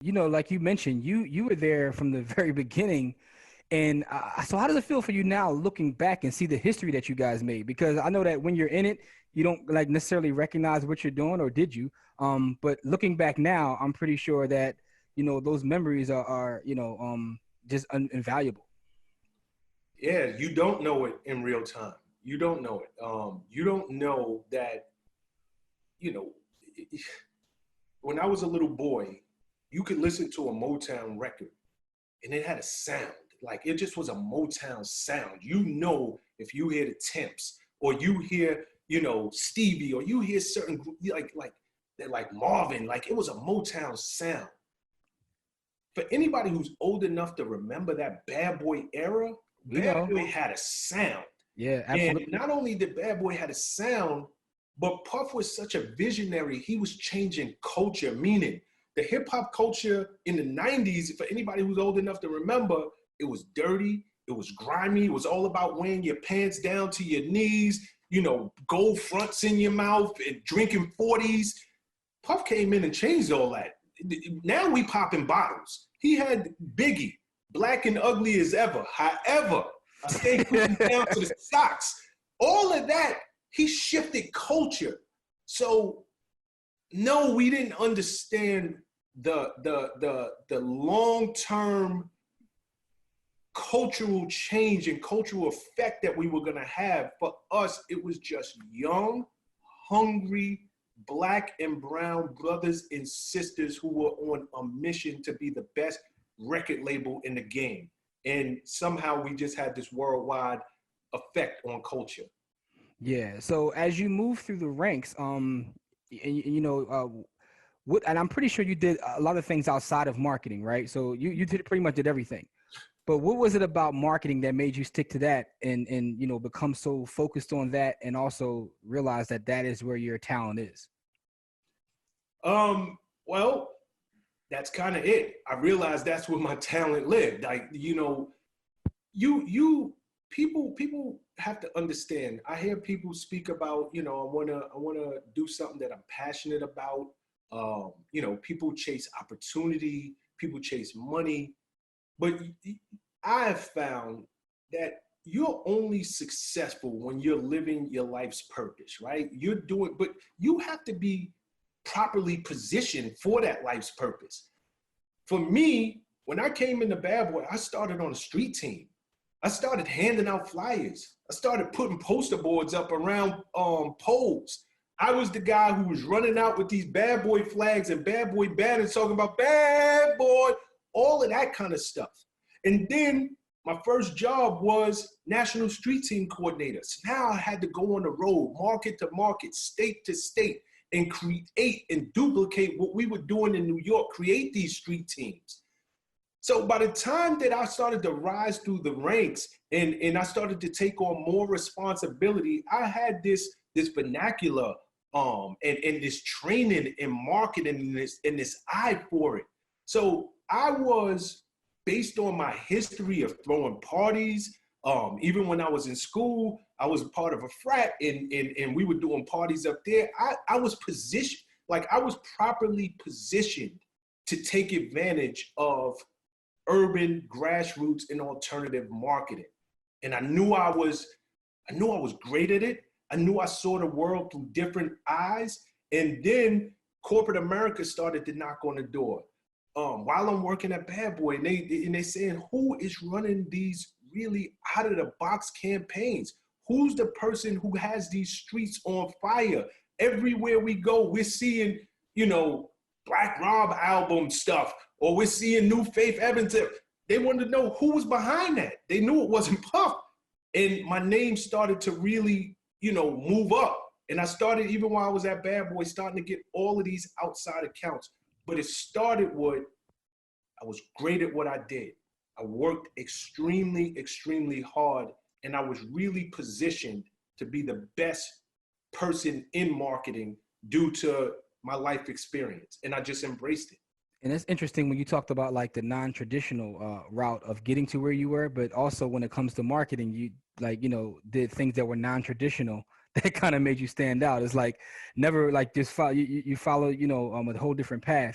You know, like you mentioned, you were there from the very beginning. And so how does it feel for you now looking back and see the history that you guys made? Because I know that when you're in it, you don't like necessarily recognize what you're doing, or did you? But looking back now, I'm pretty sure that, you know, those memories are just invaluable. Yeah, you don't know it in real time. You don't know it. You don't know that, you know, when I was a little boy, you could listen to a Motown record and it had a sound. Like it just was a Motown sound. You know, if you hear the Temps or you hear, Stevie, or you hear certain like Marvin, like it was a Motown sound. For anybody who's old enough to remember that Bad Boy era, We Bad know. Boy had a sound. Yeah, And absolutely. not only did Bad Boy had a sound, but Puff was such a visionary. He was changing culture, meaning the hip hop culture in the 90s, for anybody who's old enough to remember, it was dirty, it was grimy, it was all about wearing your pants down to your knees, gold fronts in your mouth and drinking 40s. Puff came in and changed all that. Now we popping bottles. He had Biggie, black and ugly as ever. However, I stay cooking down to the socks. All of that, he shifted culture. So no, we didn't understand the long-term cultural change and cultural effect that we were gonna have. For us, it was just young, hungry, black and brown brothers and sisters who were on a mission to be the best record label in the game. And somehow we just had this worldwide effect on culture. Yeah. So as you move through the ranks, what, and I'm pretty sure you did a lot of things outside of marketing, right? So you did pretty much did everything. But what was it about marketing that made you stick to that and become so focused on that, and also realize that that is where your talent is? Well, that's kind of it. I realized that's where my talent lived. Like, you people have to understand. I hear people speak about, I wanna do something that I'm passionate about. People chase opportunity, people chase money, but I have found that you're only successful when you're living your life's purpose, right? But you have to be properly positioned for that life's purpose. For me, when I came into Bad Boy, I started on a street team. I started handing out flyers. I started putting poster boards up around poles. I was the guy who was running out with these Bad Boy flags and Bad Boy banners talking about Bad Boy, all of that kind of stuff. And then my first job was National Street Team Coordinator. So now I had to go on the road, market to market, state to state, and create and duplicate what we were doing in New York, create these street teams. So by the time that I started to rise through the ranks and I started to take on more responsibility, I had this vernacular and this training and marketing and this eye for it. So I was, based on my history of throwing parties, even when I was in school, I was part of a frat and we were doing parties up there. I was positioned, like I was properly positioned to take advantage of urban grassroots and alternative marketing. And I knew I was great at it. I knew I saw the world through different eyes. And then corporate America started to knock on the door. While I'm working at Bad Boy, and they saying, who is running these really out of the box campaigns? Who's the person who has these streets on fire? Everywhere we go, we're seeing, Black Rob album stuff, or we're seeing New Faith Evans. They wanted to know who was behind that. They knew it wasn't Puff. And my name started to really, move up. And I started, even while I was at Bad Boy, starting to get all of these outside accounts. But it started with, I was great at what I did. I worked extremely, extremely hard, and I was really positioned to be the best person in marketing due to my life experience. And I just embraced it. And it's interesting when you talked about like the non-traditional route of getting to where you were, but also when it comes to marketing, you did things that were non-traditional that kind of made you stand out. It's like never like just follow, you follow, a whole different path.